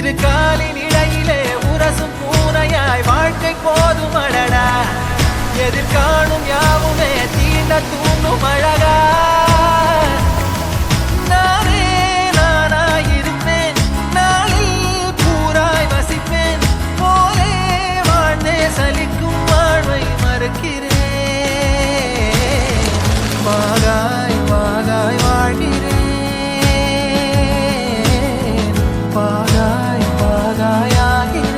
இரு காலின் இடையிலே உரசும் பூனையாய் வாழ்க்கை போதும் அடடா எதிர்காணும் யாவுமே தீண்ட தூண்டும் அழகா நானே நானாயிருப்பேன் நாளில் பூராய் வசிப்பேன் போலே வாழ்ந்தே சலிக்கும் வாழ்வை மறுக்கிறேன் வாகாய் வாகாய் வாழ்கிறேன் வாகாய் வாகாய் ஆகிறேன்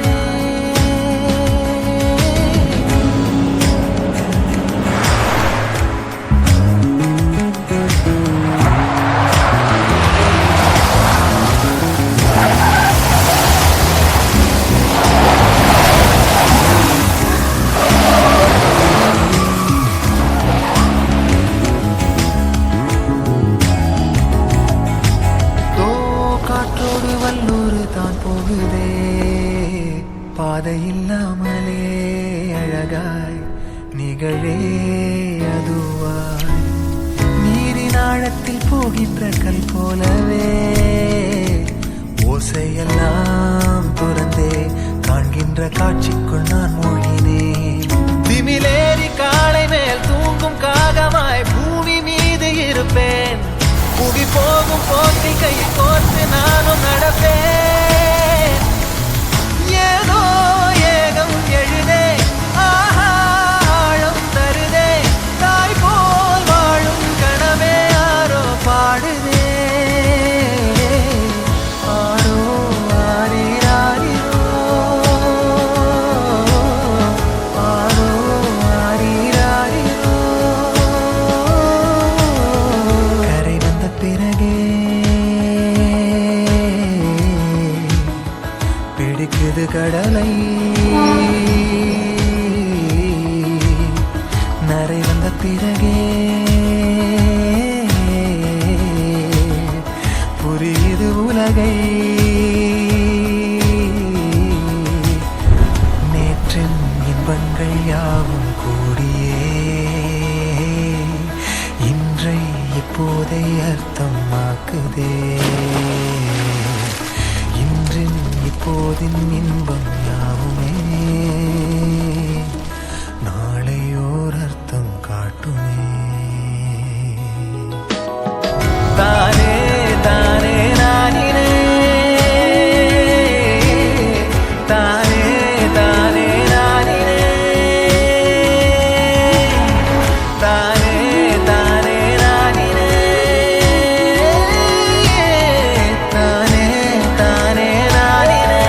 பாதையில்லாமலே அழகாய் நிகழே அதுவாய் நீரின் ஆழத்தில் போகின்ற கல் போலவே ஓசையெல்லாம் துறந்தே காண்கின்ற காட்சிக்குள் நான் மூழ்கினேன் திமிலேறி காலை மேல் தூங்கும் காகமாய் பூமி மீது இருப்பேன் புகி போகும் போக்கை கை கோர்த்து நானும் நடப்பேன் ஏதோ ஏகம் எழுதே ஆழம் தருதே தாய் போல் வாழும் கனவே யாரோ பாடுதே ஆரோ ஆரீராரிரோ ஆரோ ஆரீராரிரோ கரை வந்த பிறகே பிடிக்குது கடலை நரை வந்த பிறகே புரியுது உலகை நேற்றின் இன்பங்கள் யாவும் கூடியே இன்றை இப்போதை அர்த்தமாக்குதே இன்றின் இப்போதின் இன்பம் யாவுமே நாளையோர் அர்த்தம் காட்டுமே தானே தானே நானினே தானே தானே நானினே தானே தானே நானினே தானே தானே நானினே